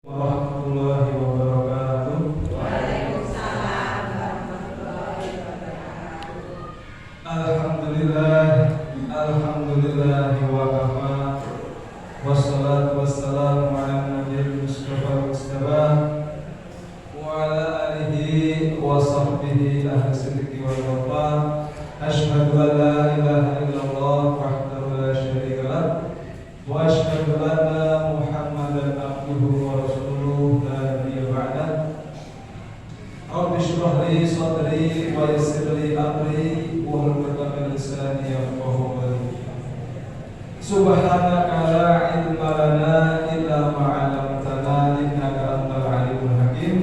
Warahmatullahi wabarakatuh. Waalaikumsalam warahmatullahi wabarakatuh. Alhamdulillah wa kafa. Wassalatu wassalamu ala nabiyil mustafa mustafa wa ala alihi wa sahbihi ahli sidqi wal wafa. Asyhadu an la ilaha illallah wahdahu la syarika lah wa asyhadu anna Muhammadan abduhu wa rasuluh la nabiyya ba'dah. Rabbi shrah li sadri wa yassir li amri wahlul 'uqdatam min lisani yafqahu qawli. Subhanaka la ilma lana illa ma 'allamtana innaka antal alimul hakim.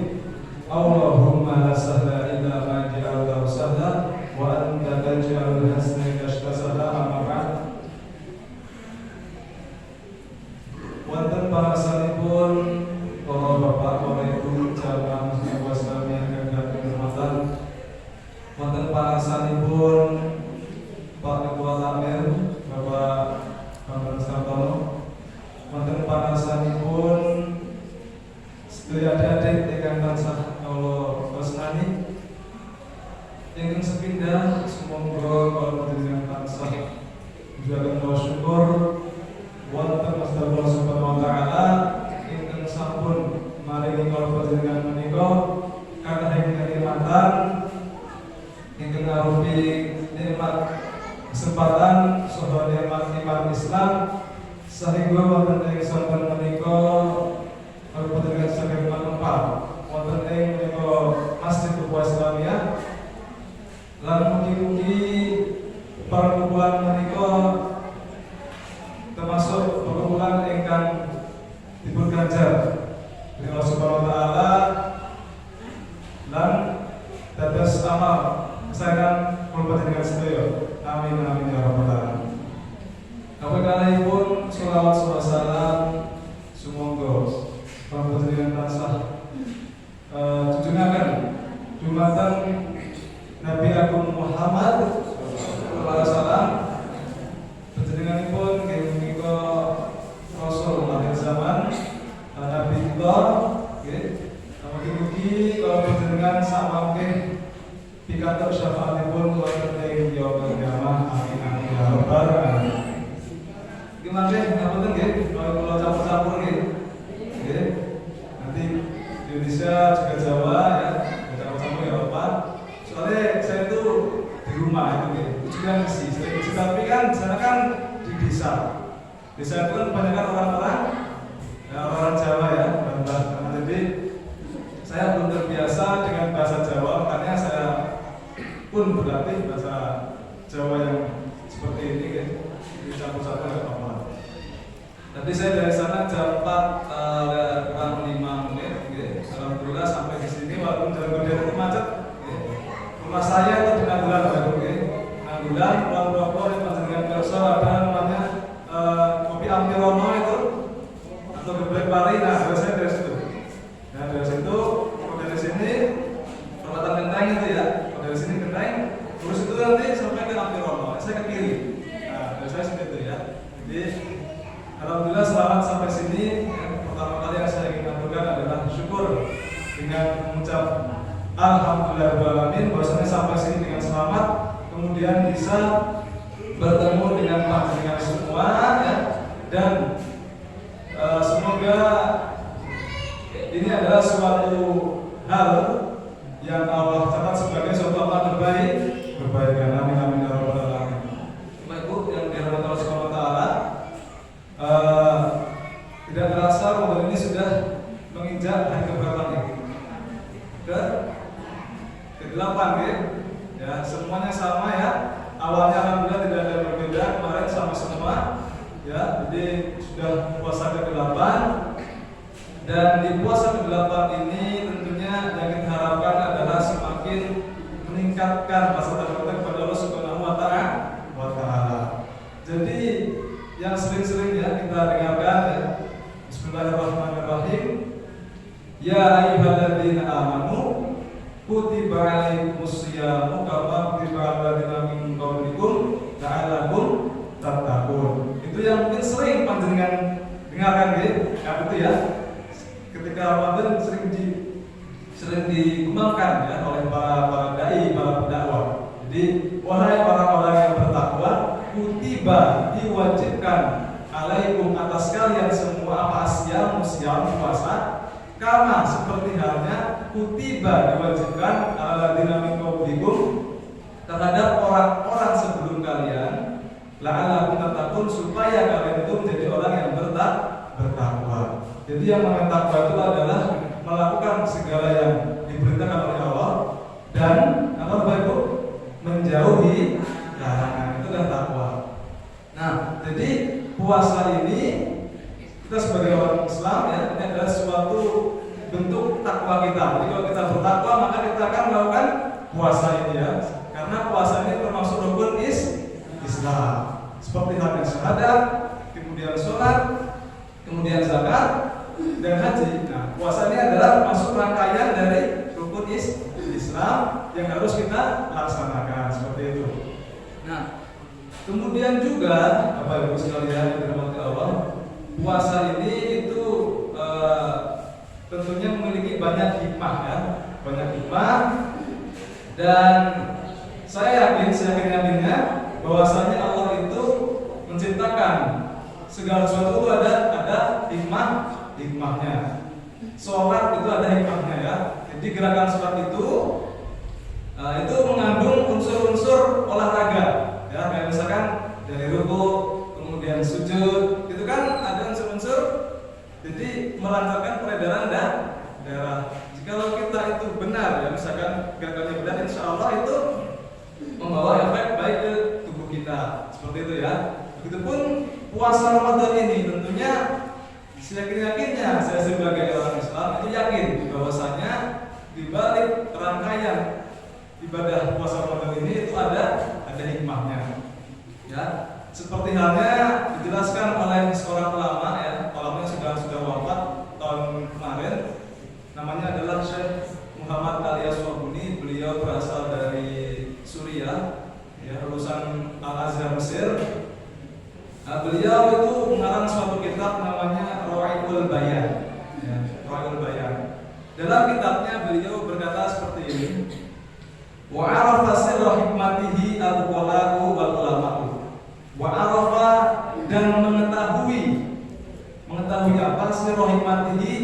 Allahumma la sahla illa ma ja'altahu sahla wa anta taj'alul hazna idza sahla. Amma ba'd. Wonten pangarsanipun para bapak, para ibu, jamaah muslim wassalam yang kagem hormatan. Wonten pangarsanipun Pak Ketua Tamir, Bapak Bambang Sartono. Wonten pangarsanipun sedaya adik-adik ingkang tansah Allah tresnani. Ingkang sepindah sumangga kula panjenengan tansah njuaken syukur wonten Allah Subhanahu wa taala ingkang sampun maringi kula panjenengan menika kathah kenikmatan ingkang arupi nikmat kesempatan saha nikmat iman Islam sehingga wonten ing saben menika kula panjenengan saged manempal wonten ing menika Masjid Ukhuwah Islamiyah lan mugi-mugi perkumpulan menika termasuk perkumpulan ingkang dipun ganjar oleh Allah Subhanahu wa taala lan dados amal kesayangan kula panjenengan sedaya. Amin amin ya rabbal alamin. Kapanggihipun sholawat salam sumangga kula panjenengan tansah junjungaken dumateng Nabi Agung Muhammad sallallahu alaihi wasallam. Panjenenganipun nggih menika Rasul akhir zaman, Nabi kita nggih. Mugi-mugi kula panjenengan samangke pikantuk syafaatipun wonten ing yaumul qiyamah. Amin amin ya rabbal alamin. Gimana ngapunten nggih, kula campur-campur nggih. Nggih. Nanti Indonesia juga Jawa ya, campur-campur ya Bapak. Soalnya saya itu di rumah itu nggih, tujuan sih. Tapi kan sana kan di desa. Desa itu kan kebanyakan orang-orang orang Jawa ya, jadi saya belum terbiasa dengan bahasa Jawa, makanya saya pun berlatih bahasa Jawa yang seperti ini kan, dicampur-campur nggak apa-apa. Tadi saya dari sana jam 4 kurang 5 menit, gitu. Alhamdulillah sampai di sini walaupun jalan Gede itu macet. Gitu. Rumah saya itu di Nagulan, Nagulan, Pulau yang panjenengan kersa ada namanya kopi Ampirono itu atau geblek pari. Nah, saya dari situ. Nah, dari situ, dari sini perempatan Genteng itu ya. Dari sini Genteng, terus itu nanti sampai ke Ampirono. Saya ke kiri. Nah, dari saya sini itu ya. Jadi alhamdulillah selamat sampai sini. Pertama kali yang saya ingin aturkan adalah syukur dengan mengucap alhamdulillahirrahmanirrahim bahwasanya sampai sini dengan selamat, kemudian bisa bertemu dengan panjenengan semua ya. Dan semoga ini adalah suatu hal yang Allah catat sebagai suatu amal terbaik. Amin amin ya rabbal alamin. Bapak Ibu yang dirahmati Allah Subhanahu wa taala, tidak terasa Ramadan ini sudah menginjak hari keberapa nih? Ke-8 ya, semuanya sama ya. Awalnya alhamdulillah tidak ada yang berbeda, kemarin sama semua ya. Jadi sudah puasa ke-8 dan di puasa ke-8 ini tentunya yang kita harapkan adalah semakin meningkatkan rasa takut kepada Allah Subhanahu wa taala. Jadi yang sering-sering ya kita dengarkan ya. Bismillahirrahmanirrahim. Ya ayyuhalladzina amanu kutiba alaikumusyamu kama kutiba alal ladzina min qablikum la'allakum tattaqun. Itu yang mungkin sering panjenengan dengarkan gitu. Nah, itu ya. ketika Ramadan sering dikembangkan ya oleh para dai, para pendakwah. Jadi wahai orang-orang yang bertakwa, kutiba diwajibkan alaikum atas kalian semua apa siam puasa, kama seperti halnya kutiba diwajibkan ala dinamik qablikum terhadap orang-orang sebelum kalian, la'allakum tattaqun supaya kalian itu menjadi orang yang bertakwa. Jadi yang namanya takwa itu adalah melakukan segala yang diperintahkan oleh Allah dan apa Bapak menjauhi larangan, itu adalah takwa. Nah, jadi puasa ini kita sebagai orang Islam ya, ini adalah suatu bentuk takwa kita. Jadi kalau kita bertakwa maka kita akan melakukan puasa ini ya. Karena puasa ini termasuk rukun Islam. Seperti halnya syahadat, kemudian sholat, kemudian zakat dan haji. Nah, puasa ini adalah masuk rangkaian dari rukun Islam yang harus kita laksanakan seperti itu. Nah, kemudian juga Bapak Ibu sekalian yang dirahmati Allah, puasa ini itu tentunya memiliki banyak hikmah ya, banyak hikmah dan saya yakinnya bahwasanya Allah itu menciptakan segala sesuatu itu ada hikmahnya. Sholat itu ada hikmahnya ya. Jadi gerakan sholat itu mengandung unsur-unsur olahraga ya, kayak misalkan dari ruku kemudian sujud itu kan ada unsur-unsur jadi melancarkan peredaran darah. Jikalau kita itu benar ya, misalkan gerakannya benar, insya Allah itu membawa efek baik ke tubuh kita seperti itu ya. Begitupun puasa Ramadan ini tentunya seyakin-yakinnya saya sebagai orang Islam itu yakin bahwasanya di balik rangkaian ibadah puasa Ramadan ini itu ada hikmahnya ya. Seperti halnya dijelaskan oleh seorang ulama ya, ulama yang sudah wafat tahun kemarin, namanya adalah Syekh Muhammad Alias Wabuni. Beliau berasal dari Suriah ya, lulusan Al-Azhar Mesir. Nah, beliau itu mengarang suatu kitab namanya Rawaidul Bayan ya, Rawaidul Bayan. Dalam kitabnya beliau berkata seperti ini, wa arafa sirra hikmatihi al-qulaqu wal ulama'u. Wa arafa dan mengetahui apa sirra hikmatihi,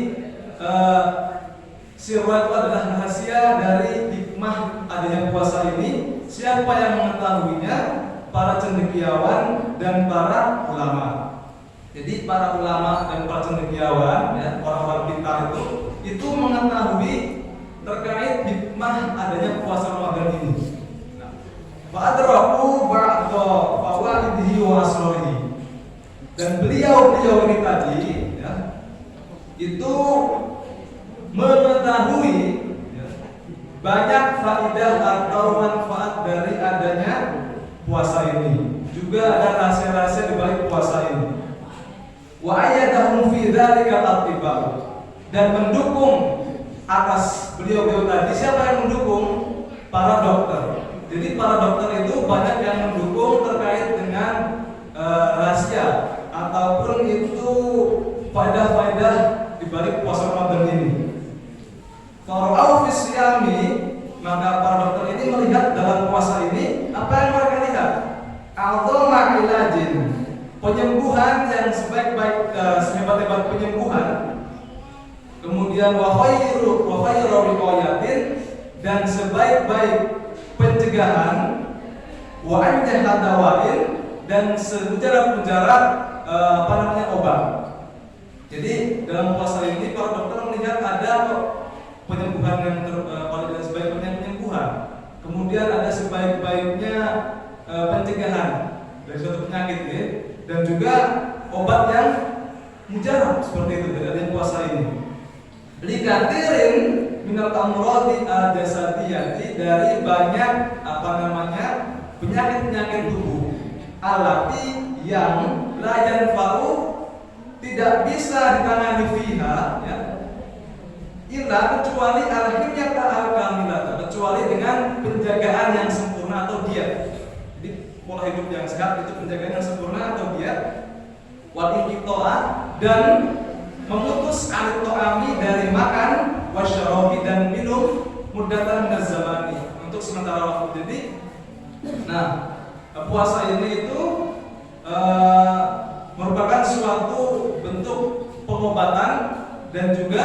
sirra itu adalah rahasia dari hikmah adanya puasa ini. Siapa yang mengetahuinya? Para cendekiawan dan para ulama. Jadi para ulama dan para cendekiawan ya, orang-orang pintar itu mengetahui terkait hikmah adanya puasa Ramadan ini. Fa'adraku ba'da fawaidihi wa asrarihi. Dan beliau ini tadi ya, itu mengetahui ya, banyak faidah atau manfaat dari adanya puasa ini. Juga ada rahasia-rahasia di balik puasa ini. Wa ayyadahum fi dzalika al-atibaa. Dan mendukung atas beliau tadi, siapa yang mendukung? Para dokter. Jadi para dokter itu banyak yang mendukung terkait dengan rahasia ataupun itu faedah-faedah di balik puasa Ramadan ini. Fara'au fi siyami, maka para dokter ini melihat dalam puasa ini apa yang mereka lihat? A'dhamma ilajin, penyembuhan yang sehebat-hebat penyembuhan. Kemudian wa khairu wiqayatin, dan sebaik-baik pencegahan, wa anjah dawain, dan semujarab-mujarab obat. Jadi dalam puasa ini para dokter melihat ada penyembuhan yang paling sebaik-baiknya penyembuhan. Kemudian ada sebaik-baiknya pencegahan dari suatu penyakit ya. Dan juga obat yang mujarab seperti itu dari puasa ini. Likatirin minal amrodi al-jasadiyati, dari banyak penyakit-penyakit tubuh, alati yang la yanfa'u, tidak bisa ditangani fiha ya, illa kecuali al-himyata al-kamilata, kecuali dengan penjagaan yang sempurna atau diet. Jadi pola hidup yang sehat itu penjagaan yang sempurna atau diet, wal inqitoa, dan memutus al-to'ami dari mudatan dan zamani, untuk sementara waktu. Jadi, nah, puasa ini itu merupakan suatu bentuk pengobatan dan juga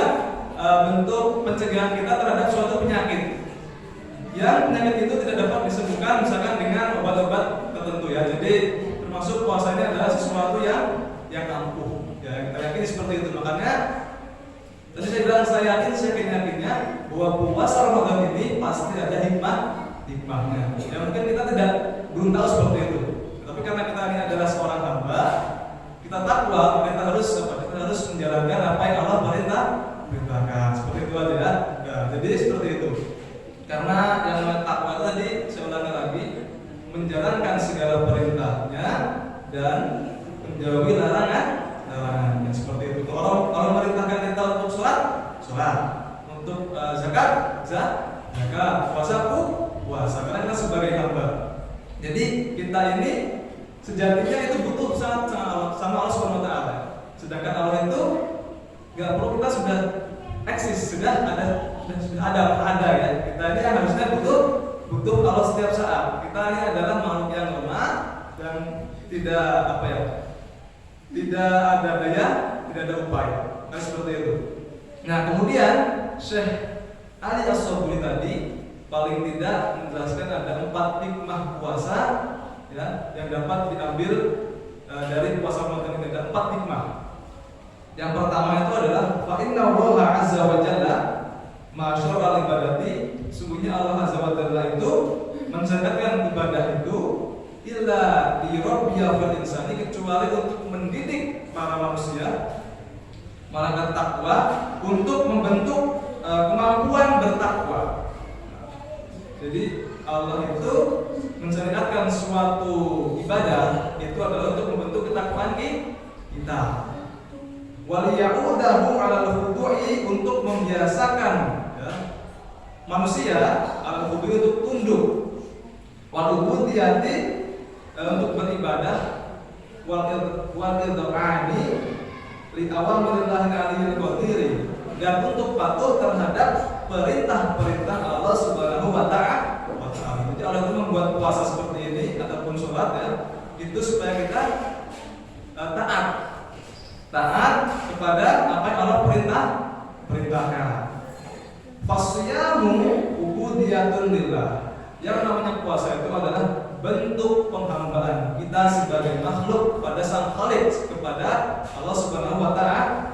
bentuk pencegahan kita terhadap suatu penyakit. Yang penyakit itu tidak dapat disembuhkan misalkan dengan obat-obat tertentu ya. Jadi termasuk puasa ini adalah sesuatu yang ampuh. Ya, kita yakini seperti itu. Makanya tadi saya bilang saya yakinnya bahwa puasa Ramadan ini pasti ada hikmahnya. Ya mungkin kita belum tahu seperti itu. Tapi karena kita ini adalah seorang hamba, kita takwa, kita harus menjalankan apa yang Allah perintahkan. Seperti itu aja ya. Nah, jadi seperti itu. Karena yang namanya takwa tadi, saya ulangi lagi, menjalankan segala perintahnya dan menjauhi larangannya. Seperti itu. Kalau merintahkan kita untuk sholat, untuk zakat, puasa, karena kita sebagai hamba. Jadi kita ini sejatinya itu butuh sangat sama Allah Subhanahu Wa Taala. Sedangkan Allah itu nggak perlu, kita sudah eksis, sudah ada ya. Kita ini yang harusnya butuh Allah setiap saat. Kita ini adalah makhluk yang lemah dan tidak ada daya, tidak ada upaya. Nah, seperti itu. Nah, kemudian Syekh Ali As-Sabuni tadi paling tidak menjelaskan ada 4 hikmah puasa ya, yang dapat diambil dari puasa Ramadan ini. Ada 4 hikmah. Yang pertama itu adalah fa inna Allah azza wa jalla ma syara'al ibadati, sungguhnya Allah azza wa jalla itu mensyariatkan ibadah itu illa li rabbiya fil insani, kecuali untuk mendidik para manusia malaikat takwa, untuk membentuk kemampuan bertakwa. Jadi Allah itu mensyariatkan suatu ibadah itu adalah untuk membentuk ketakwaan kita. Waliyaudahu 'alal khudu'i, untuk membiasakan ya, manusia al-khudu'i untuk tunduk, walubudiyati untuk beribadah, walidhani li awamirillahi aliyil qadiri, dan untuk patuh terhadap perintah-perintah Allah Subhanahu wa Ta'ala. Jadi Allah itu membuat puasa seperti ini ataupun sholat ya, itu supaya kita taat kepada apa yang Allah perintahkan. Fasyamu ubudiyatun lillah. Yang namanya puasa itu adalah bentuk penghambaan kita sebagai makhluk pada Sang Khalik, kepada Allah Subhanahu wa Ta'ala.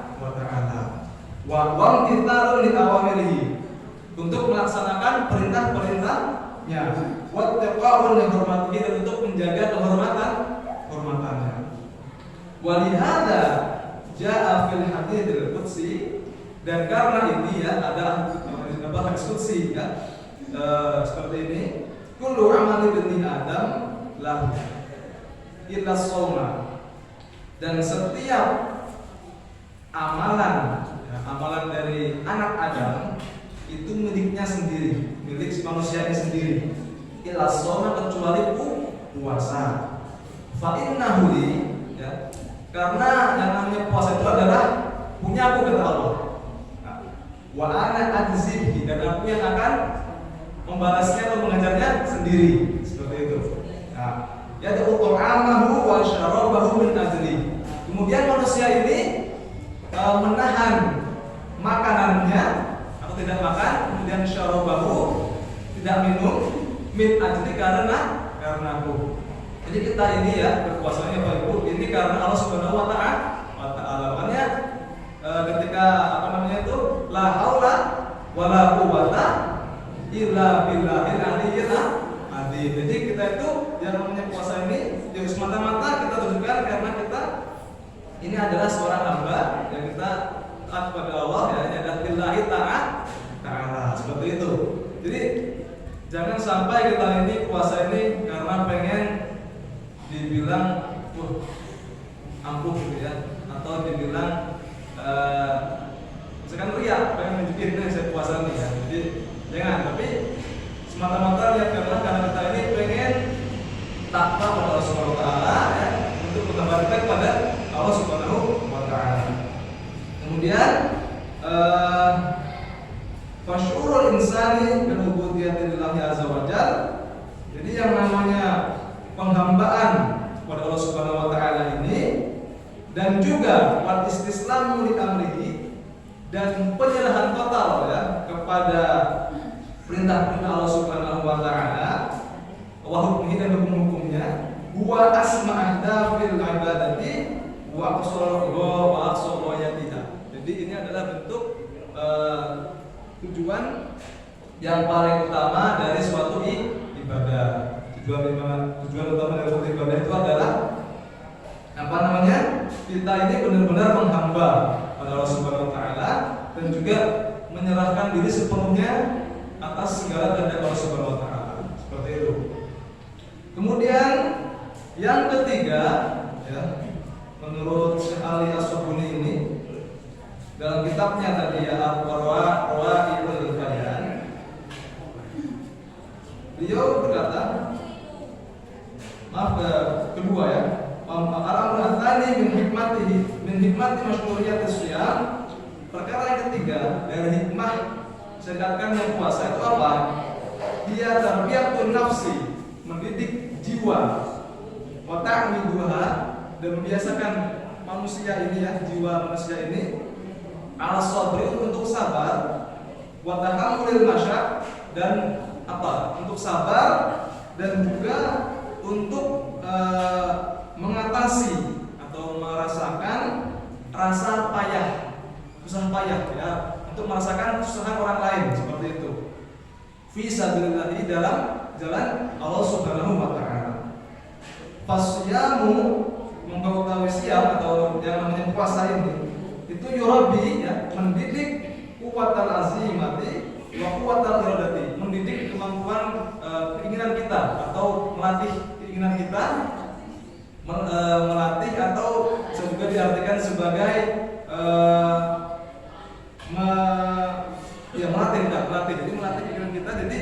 Wa imtithalun li awamirihi, untuk melaksanakan perintah-perintahnya. Wa taqawun li hurmatihi, dan untuk menjaga kehormatannya. Walihada ja'a fil haditsil qudsi, dan karena ini ya ada hadis qudsi ya, seperti ini, kullu amali bani adam lahu illa shauma, dan setiap amalan dari anak Adam itu miliknya sendiri, milik manusia ini sendiri, illa shauma, kecuali puasa. Fa innahu li, ya, karena yang namanya puasa itu adalah punya aku, kata Allah. Wa ana adzibhi, dan aku yang akan membalasnya atau mengajarnya sendiri, seperti itu. Nah, yaitu ta'amahu wa syarabahu min ajli. Kemudian manusia ini menahan makanannya atau tidak makan, kemudian syarabahu, tidak minum, min ajli, karena aku. Jadi kita ini ya berpuasanya Bapak Ibu ini karena Allah Subhanahu wa Ta'ala. Makanya ketika la haula wala quwwata illa billahil aliyyil azim. Jadi kita itu yang namanya puasa ini ya semata-mata kita tunjukkan karena kita ini adalah seorang hamba yang kita taat kepada Allah ya, ini adalah billahi ta'ala, seperti itu. Jadi jangan sampai kita ini puasa ini karena pengen dibilang ampuh gitu ya, atau dibilang misalkan ria, pengen nunjukin saya puasa nih ya. Jadi jangan, tapi semata-mata lihat karena kita ini pengen takwa pada Allah Subhanahu wa Ta'ala ya, untuk mengembalikan kepada Allah Subhanahu wa Ta'ala. Kemudian Fasyurul insani bil ubudiyyati lillahi azza wajalla. Jadi yang namanya penghambaan kepada Allah Subhanahu wa taala ini dan juga wal istislamu li amrihi dan penyerahan total ya kepada perintah-perintah Allah Subhanahu wa taala wa hukmihi dan hukum-hukumnya huwa asma ahdafil ibadati wa aqsawayatiha. Jadi ini adalah bentuk tujuan yang paling utama dari suatu ibadah. Tujuan utama dari suatu ibadah itu adalah apa namanya? Kita ini benar-benar menghamba pada Allah Subhanahu wa taala dan juga menyerahkan diri sepenuhnya atas segala kehendak Allah Subhanahu wa taala. Seperti itu. Kemudian yang ketiga ya, menurut Syekh Ali As-Sabuni ini dalam kitabnya tadi ya Ar-Rawa'iul Bayan, beliau berkata, kedua ya, al-amru tsani min hikmati masyru'iyyati shiyam. Perkara yang ketiga dari hikmah sedangkan puasa itu apa? Dia tarbiyatun nafsi, mendidik jiwa, wa ta'widuha, dan membiasakan manusia ini ya, jiwa manusia ini al-sabri untuk sabar, wa tahammulil masya, dan apa? Untuk sabar dan juga untuk mengatasi atau merasakan rasa payah, susah payah ya, untuk merasakan kesusahan orang lain seperti itu. Fi sabilillah, dalam jalan Allah Subhanahu wa taala. Fasyamu mengetahui siam atau yang namanya puasa ini itu yurabi ya, mendidik kuwatal azimati wa kuwatal iradati, mendidik kemampuan keinginan kita atau melatih keinginan kita, melatih atau juga diartikan sebagai melatih. Jadi melatih keinginan kita. Jadi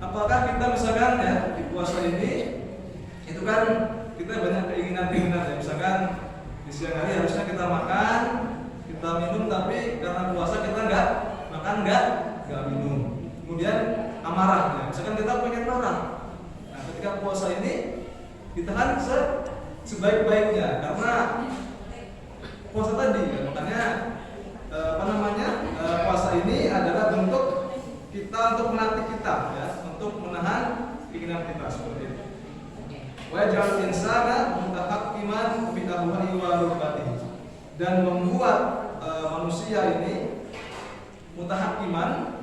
apakah kita misalkan ya di puasa ini itu kan kita banyak keinginan ya, misalkan di siang hari harusnya kita makan, kita minum, tapi karena puasa kita nggak makan, nggak minum. Kemudian amarah ya, misalkan kita pengen marah. Nah, ketika puasa ini ditahan sebaik-baiknya karena puasa tadi ya, makanya puasa ini adalah bentuk kita untuk melatih kita ya, untuk menahan keinginan kita seperti itu. Wa ja'al insana mutahakkiman bi ahwa'i wa rubbatihi, dan membuat manusia ini mutahakkiman,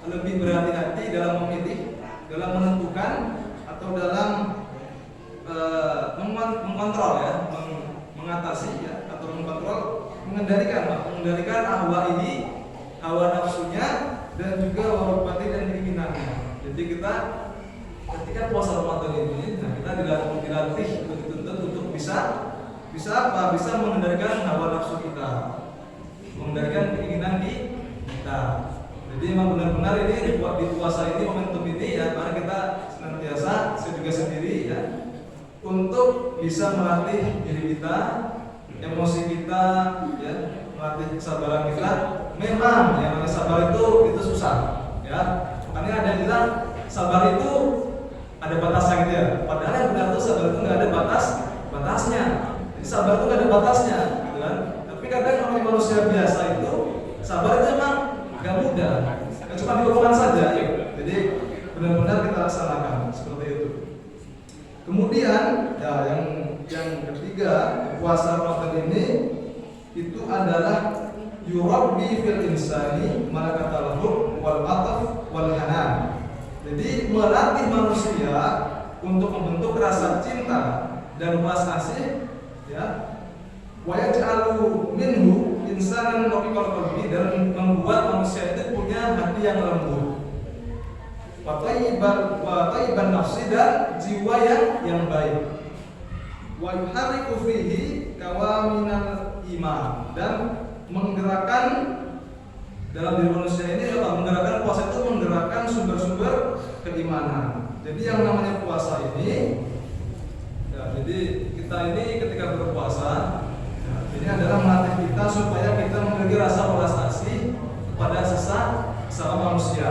lebih berhati-hati dalam memilih, dalam menentukan atau dalam mengontrol ya, mengatasi ya, atau mengontrol, mengendalikan ahwa ini, hawa nafsunya, dan juga warubati dan keinginannya. Jadi kita ketika puasa Ramadan ini, nah kita dilatih, dituntut untuk bisa apa? Bisa mengendalikan hawa nafsu kita, mengendalikan keinginan kita. Jadi memang benar-benar ini di puasa ini, momentum ini ya, mari kita senantiasa, saya juga sendiri ya, untuk bisa melatih diri kita, emosi kita ya, melatih kesabaran kita. Memang yang namanya sabar itu susah ya. Makanya ada yang bilang sabar itu ada batasnya gitu ya. Padahal yang benar itu sabar itu nggak ada batasnya. Jadi sabar itu nggak ada batasnya gitu kan. Tapi kadang namanya manusia biasa itu sabar itu emang nggak mudah. Nggak cuma diomongkan saja ya. Jadi benar-benar kita laksanakan seperti itu. Kemudian ya yang ketiga, puasa Ramadan ini itu adalah yurabbi fil insani malakatal hub wal ataf wal hanan. Jadi melatih manusia untuk membentuk rasa cinta dan belas kasih ya. Wa yaj'alu minhu insanan raqiqal qalbi, dan membuat manusia itu punya hati yang lembut. Wa thayyiban nafsi, dan jiwa yang baik. Wa yuharriku fihi kawaminal iman, dan menggerakkan dalam diri manusia ini apa? Menggerakkan puasa itu menggerakkan sumber-sumber keimanan. Jadi yang namanya puasa ini ya, jadi kita ini ketika berpuasa ya, ini adalah melatih kita supaya kita memiliki rasa belas kasih kepada sama manusia,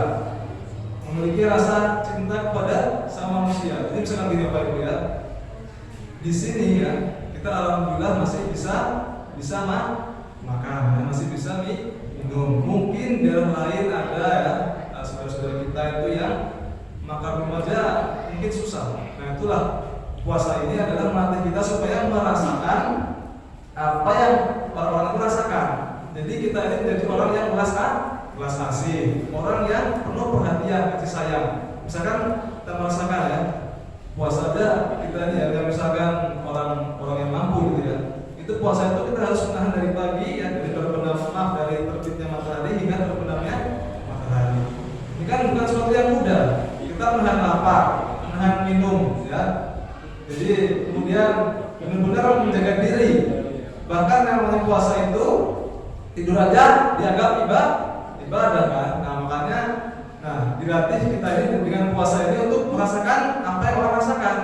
memiliki rasa cinta kepada sama manusia. Jadi misalkan gini Bapak Ibu ya, di sini ya kita alhamdulillah masih bisa makan, masih bisa minum. Mungkin di daerah lain ada ya saudara-saudara kita itu yang makan aja mungkin susah. Nah itulah puasa ini adalah melatih kita supaya merasakan apa yang orang-orang itu rasakan. Jadi kita ini menjadi orang yang belas kasih, orang yang penuh perhatian, kasih sayang. Misalkan kita merasakan ya puasa aja kita ini ya, misalkan orang yang mampu gitu ya, itu puasa itu kita harus menahan dari pagi ya, dari dari terbitnya matahari hingga terbenamnya matahari. Ini kan bukan sesuatu yang mudah. Kita menahan lapar, menahan minum ya. Jadi kemudian benar-benar menjaga diri. Bahkan yang namanya puasa itu tidur aja dianggap ibadah kan. Nah makanya dilatih kita ini dengan puasa ini untuk merasakan apa yang orang rasakan.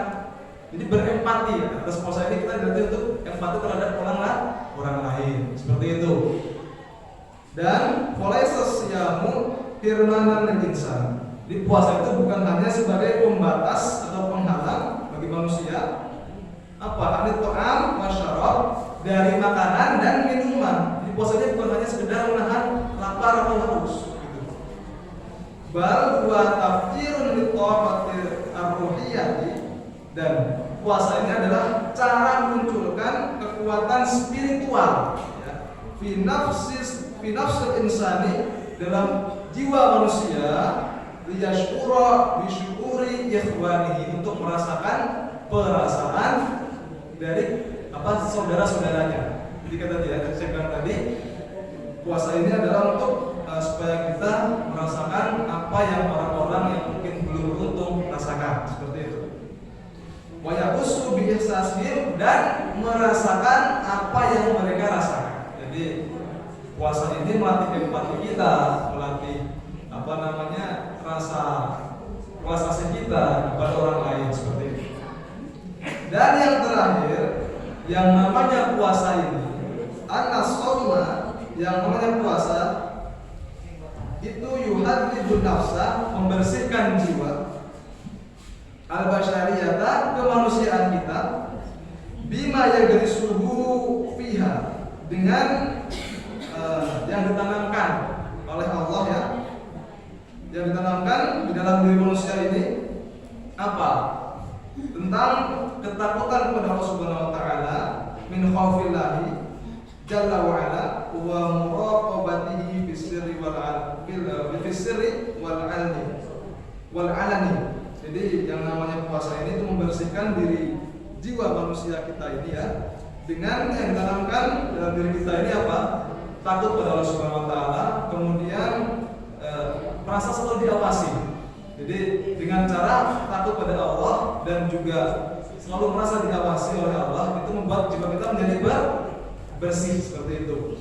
Jadi berempati atas puasa ini kita dilatih untuk empati terhadap orang lain seperti itu. Dan falaisa siyamu hirmanan lil insan. Di puasa itu bukan hanya sebagai pembatas atau penghalang bagi manusia anit ta'am wa syarab, dari makanan dan minuman. Di puasanya bukan hanya sekedar menahan lapar atau haus gitu. Bal wa tafjirun li taqatir ar-ruhiyyati, dan puasa ini adalah cara munculkan kekuatan spiritual ya, fi nafsil insani, dalam jiwa manusia, liyashura bisyukuri ikhwanihi, untuk merasakan perasaan dari saudara-saudaranya. Jadi kata dia, saya bilang tadi, puasa ini adalah untuk supaya kita merasakan apa yang orang-orang yang mungkin belum beruntung rasakan, seperti itu. Wa yaqusu bi ihsasihim, dan merasakan apa yang mereka rasakan. Jadi puasa ini melatih empati kita, melatih rasa kasih kita kepada orang lain, seperti itu. Dan yang terakhir, yang namanya puasa ini, an-shauma, yang namanya puasa itu yuhadzibun nafsa, membersihkan jiwa, al-basyariyata, kemanusiaan kita, bima yagrisuhu fiha, dengan yang ditanamkan oleh Allah ya, yang ditanamkan di dalam diri manusia ini apa? Tentang ketakutan kepada Allah Subhanahu wa taala, min khaufillahi jalla wa ala wa muraqabatihi fi sirri wal alani. Jadi yang namanya puasa ini itu membersihkan diri jiwa manusia kita ini ya, dengan yang ditanamkan dalam diri kita ini apa? Takut pada Allah Subhanahu wa taala, kemudian merasa selalu diawasi. Jadi dengan cara takut pada Allah dan juga selalu merasa diawasi oleh Allah, itu membuat jiwa kita menjadi bersih, seperti itu.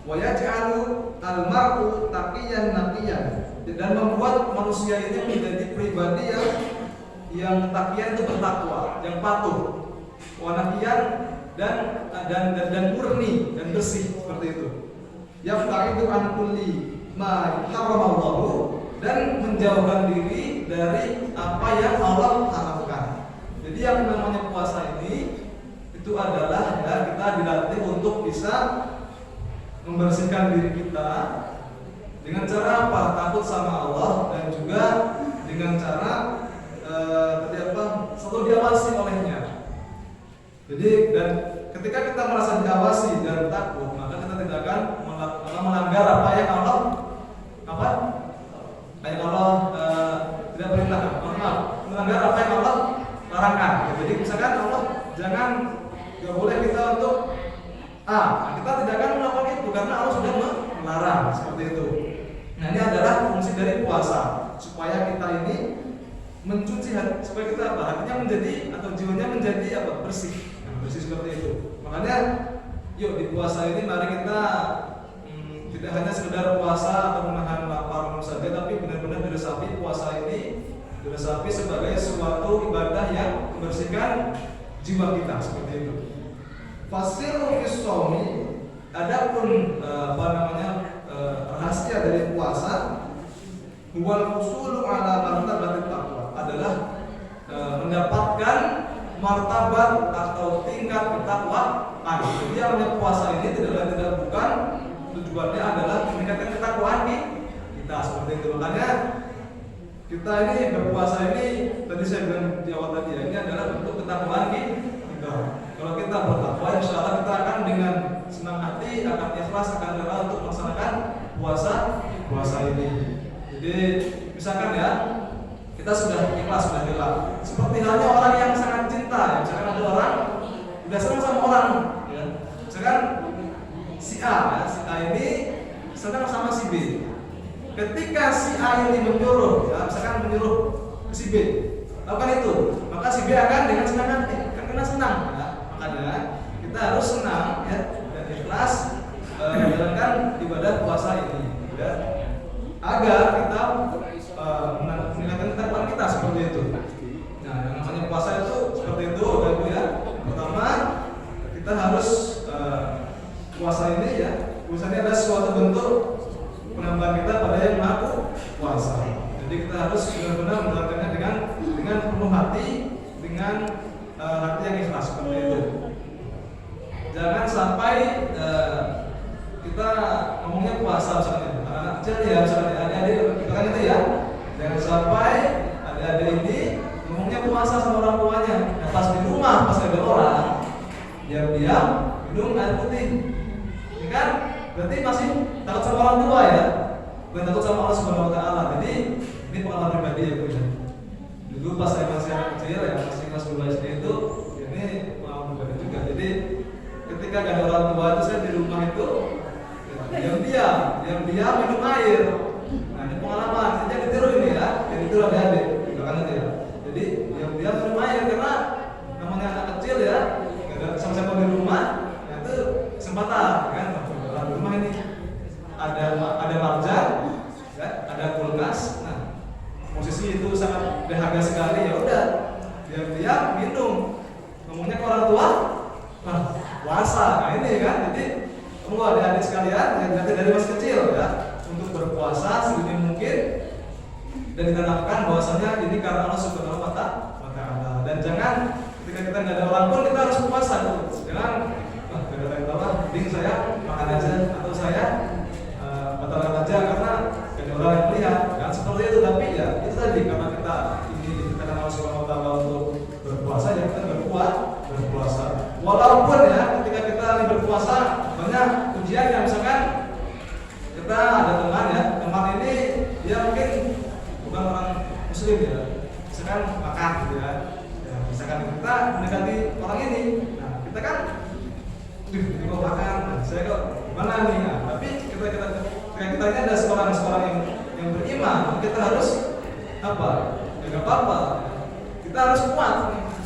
Wa yaj'alu al-mar'u taqiyan naqiyan, dan membuat manusia ini menjadi pribadi yang taqiyan itu bertakwa, yang patuh. Wa naqiyan, dan murni dan bersih, seperti itu. Yafta'idu an kulli ma haramallahu, dan menjauhkan diri dari apa yang Allah haramkan. Jadi yang namanya puasa ini itu adalah ya, kita dilatih untuk bisa membersihkan diri kita dengan cara apa? Takut sama Allah, dan juga dengan cara selalu diawasi olehnya. Jadi dan ketika kita merasa diawasi dan takut, maka kita tidak akan melanggar apa yang Allah tidak perintahkan, melanggar apa yang Allah larangkan. Jadi misalkan Allah nggak boleh kita untuk kita tidak akan melakukan itu karena Allah sudah melarang, seperti itu. Nah ini adalah fungsi dari puasa, supaya kita ini mencuci hati, supaya kita hatinya menjadi atau jiwanya menjadi bersih, bersih seperti itu. Makanya yuk di puasa ini mari kita tidak hanya sekedar puasa atau menahan lapar saja, tapi benar-benar diresapi puasa ini, diresapi sebagai suatu ibadah yang membersihkan jiwa kita, seperti itu. Fasiru fis shaumi, adapun rahasia dari puasa Huwal husulu ala martabatit taqwa adalah mendapatkan martabat atau tingkat ketakwaan. Jadi yang namanya puasa ini tidak bukan tujuannya adalah meningkatkan ketakwaan kita seperti itu. Makanya kita ini berpuasa ini tadi saya bilang di awal tadi ini adalah bentuk ketakwaan kita. Kalau kita bertakwa, insya Allah kita akan dengan senang hati, akan ikhlas, akan rela untuk melaksanakan puasa ini. Jadi misalkan ya, kita sudah ikhlas, sudah rela. Seperti halnya orang yang sangat cinta, ya. Misalkan ada orang udah senang sama orang, ya. Misalkan si A, ya, si A ini senang sama si B. Ketika si A ini menyuruh, ya, misalkan menyuruh si B, lakukan itu, maka si B akan dengan senang hati, karena senang. Ya. Makanya kita harus senang, ya, dan ikhlas menjalankan ibadah puasa ini, ya, agar kita meningkatkan ketakwaan kita seperti itu. Nah, yang namanya puasa itu seperti itu, Bapak Ibu ya. Pertama, kita harus puasa ini ya, puasanya adalah suatu bentuk penambahan kita pada yang mengaku puasa. Jadi kita harus benar-benar menjalankannya dengan penuh hati, dengan hati yang ikhlas seperti itu. Jangan sampai kita ngomongnya puasa misalnya, anak kecil ya, misalnya adik-adik kita kan itu ya. Jangan sampai adik-adik ini ngomongnya puasa sama orang tuanya. Nah, pas di rumah, pas ada orang, diam-diam minum air putih. Ini kan berarti masih takut sama orang tua ya, bukan takut sama Allah Subhanahu Wa Taala. Jadi ini pengalaman pribadi ya Bu. Dulu pas saya masih anak kecil ya, masih kelas 2 SD itu, ini pengalaman pribadi juga. Jadi ketika gak ada orang tua itu saya di rumah itu diam-diam minum air. Nah ini pengalaman, saya ditiru ini ya, jadi ditiru adik-adik, kan itu ya. Jadi diam-diam minum air karena namanya anak kecil ya, gak ada sama-sama di rumah, nah itu kesempatan kan. Di rumah ini ada marjan, ya, ada kulkas. Nah posisi itu sangat berharga sekali. Ya udah diam-diam minum. Ngomongnya ke orang tua, puasa. Nah ini kan, jadi kamu adik-adik sekalian yang dari masih kecil ya, untuk berpuasa sedini mungkin dan ditanamkan bahwasanya ini karena Allah Subhanahu Wa Taala. Dan jangan ketika kita nggak ada orang pun kita harus puasa tuh. Jangan nggak ada yang tahu, mending saya makan aja atau saya batalkan aja karena nggak ada orang yang melihat. Kan seperti itu. Tapi ya itu tadi karena kita ini dikatakan Allah Subhanahu Wa Taala untuk berpuasa, ya kita berpuasa. Walaupun ya ketika kita berpuasa banyak ujian yang misalkan kita ada teman ini dia mungkin bukan orang muslim ya, misalkan makan gitu ya, misalkan kita mendekati orang ini, nah kita kan ini kok makan, saya kok gimana nih, nah, tapi kita ini ada seorang yang beriman, kita harus apa, ya gak apa-apa, kita harus kuat,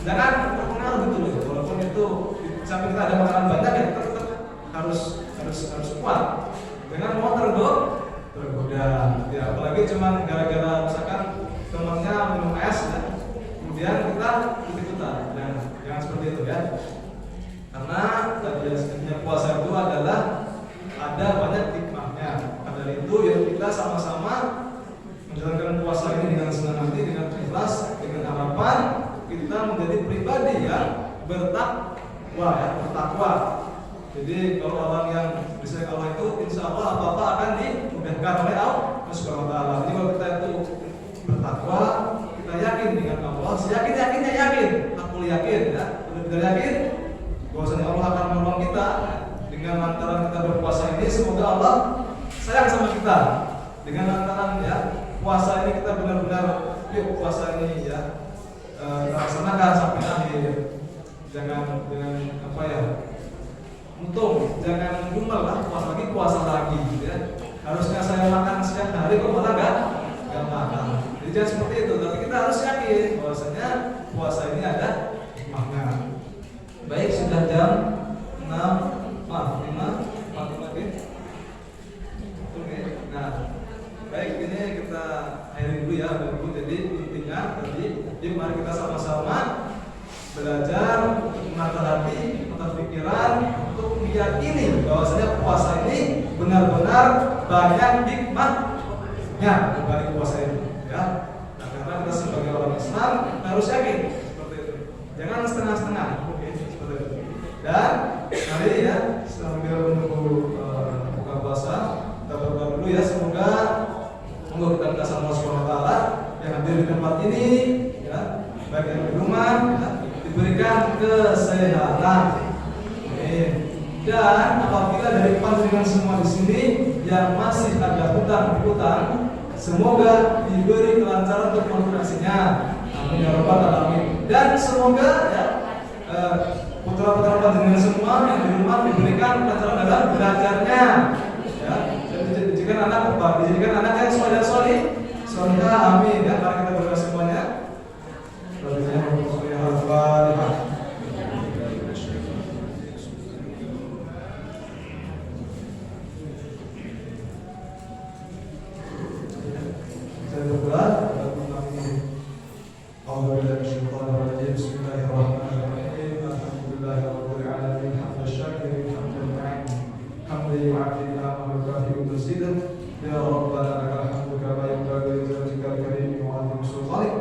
jangan terpengaruh gitu loh, walaupun itu sampai kita ada makanan banyak ya kita tetap harus kuat, jangan mau tergoda, ya apalagi cuma gara-gara misalkan temannya minum es ya, kemudian kita ikut-ikutan, dan jangan seperti itu ya, karena biasanya puasa itu adalah ada banyak hikmahnya. Karena itu ya kita sama-sama menjalankan puasa ini dengan senang hati, dengan ikhlas, dengan harapan kita menjadi pribadi yang bertakwa. Jadi kalau orang yang disayang Allah itu, insya Allah apa-apa akan dimudahkan oleh Allah Subhanahu Wa Taala. Jadi kalau kita itu bertakwa, kita yakin dengan Allah, yakin, aku yakin ya, benar-benar yakin bahwasanya Allah akan menolong kita dengan lantaran kita berpuasa ini. Semoga Allah sayang sama kita dengan lantaran ya puasa ini kita benar-benar yuk puasa ini ya laksanakan sampai akhir. Jangan apa ya, untung jangan ngumel lah puasa lagi ya. Harusnya saya makan setiap hari kok malah enggak makan. Jadi jangan seperti itu, tapi kita harus yakin bahwasanya puasa ini ada makna. Baik, sudah jam 5 lagi. Oke. Nah, baik, ini kita akhiri dulu ya, Bapak Ibu. Jadi intinya tadi, yuk mari kita sama-sama belajar untuk menata hati, menata pikiran, untuk meyakini bahwasanya puasa ini benar-benar banyak hikmah sesungguhnya dibalik puasa itu, ya. Nah, karena kita sebagai orang Islam harus yakin seperti itu. Jangan setengah-setengah, oke, seperti itu. Dan hari ya sambil menunggu buka puasa, kita berdoa dulu ya, semoga kita minta sama Allah Subhanahu wa taala yang hadir di tempat ini, ya, baik yang di rumah, ya, diberikan kesehatan. Amin. Dan apabila dari panjenengan semua di sini yang masih ada hutang-hutang, semoga diberi kelancaran untuk melunasinya. Amin ya rabbal alamin. Dan semoga ya putra-putra panjenengan semua yang di rumah diberikan kelancaran dalam belajarnya. Ya, dan dijadikan anak yang soleh dan solihah. Amin. Ya, mari kita berdoa semuanya. Al-Fatihah. Saya berdoa. Bismillahirrahmanirrahim. Bismillahirrahmanirrahim. Alhamdulillahirabbil alamin. Hamdan syakirin, hamdan na'im. Hamdan yu'affi ni'amahu wa yukafi mazidah. Ya Rabbana lakal hamdu kama yanbaghi li wajhikal karim wa 'azimi sultanik.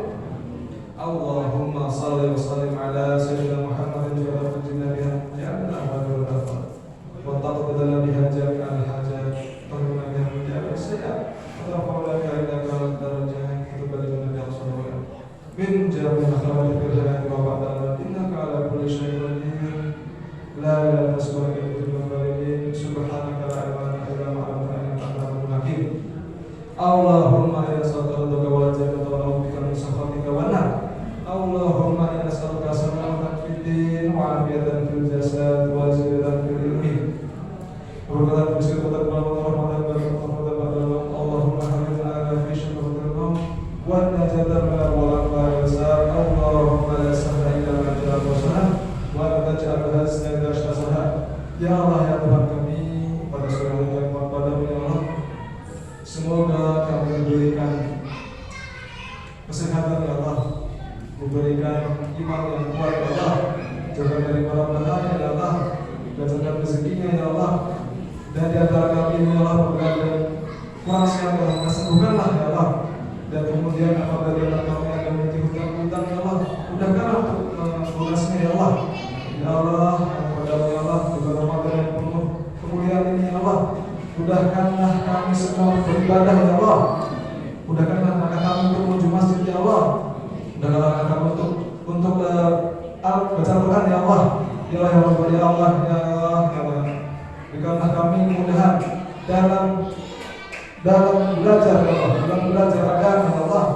Allahumma shalli wa sallim ala sayyidina Muhammadin wa ala alihi ya al-ahwal wal afal. Wa taqabbal biha jami'al hajat. Taqabbal biha jami'as sayyi'at. Wa taqabbal biha ilaka darajat. Taqabbal biha salawat. Min jami'il khairat fil hayati wa ba'da. Innaka ala kulli syai'in qadir. La ilaha illa anta subhanaka subhanaka la ilaha illa anta innaka antal hakim. Allahumma ya sallallahu wa jalla wa ala bika min sakhatika wa nar. Allahumma inna nas'aluka salamatan fid din wa afiyatan fil jasad wa ziyadatan fil ilmi. Wa barakatan Allahumma hamdana fi syukril wa najatan min al-walaq wa Allahumma la sahla illa ma ja'altahu sahlan wa la taj'al hazna illa sahlan. Ya Allah ya Tuhan kami, pada sore hari yang padamu ya Allah, semoga kami diberikan kesehatan ya Allah, memberikan iman yang kuat ya Allah, jaga dari para bahaya ya Allah, lancarkan rezekinya ya Allah, dan di antara kami ini ya Allah berbagai kurang sehat ya Allah, sembuhkanlah ya Allah, dan kemudian apabila di antara kami ada memiliki hutang-hutang ya Allah, mudahkanlah untuk melunasnya ya Allah, ya Allah, kepada ya Allah, juga Ramadan yang penuh kemuliaan ini ya Allah, mudahkanlah kami semua beribadah ya Allah, mudahkanlah langkah kami untuk menuju masjid ya Allah, mudahkanlah langkah kami untuk baca Al-Quran ya Allah, ya Allah ya Allah ya Allah ya Allah ya Allah, berikanlah kami kemudahan dalam belajar ya Allah, dalam belajar agama ya Allah,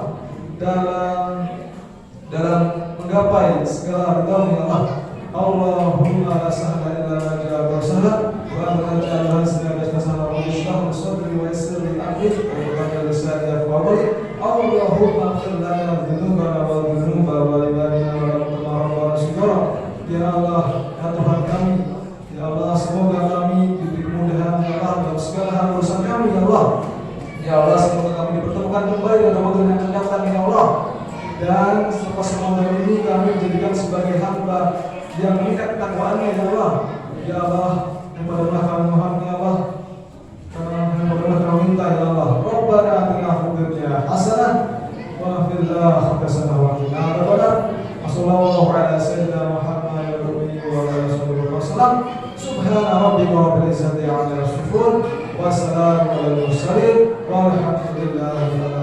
dalam menggapai segala ridha ya Allah. Allahumma la sahla illa ma ja'altahu sahlan wa anta taj'alul hazna illa sahlan wa ishrah sadri wa yassir li amri wa qul lisani yafqahu. Allahumma ighfir lana dhunubana wa dhunuba walidaina wa rabbana rabbana ya Allah ya Tuhan kami ya Allah, semoga kami diberi kemudahan ya Allah dalam segala hal urusan kami ya Allah. Ya Allah, semoga kami dipertemukan kembali dalam Ramadan yang akan datang ya Allah, dan selepas Ramadan ini kami dijadikan sebagai hamba yang meningkat takwaannya ya Allah. Ya Allah, yang padalah kami mohon ya Allah, yang padalah kami minta ya Allah. Rabbana atina fid dunya hasanah wa fil akhirati hasanah wa qina adzabannar. Wassallallahu ala sayyidina Muhammadin wa ala alihi wasallam. Subhana rabbika rabbil izzati amma yasifun wa salamun alal mursalin walhamdulillahi rabbil alamin.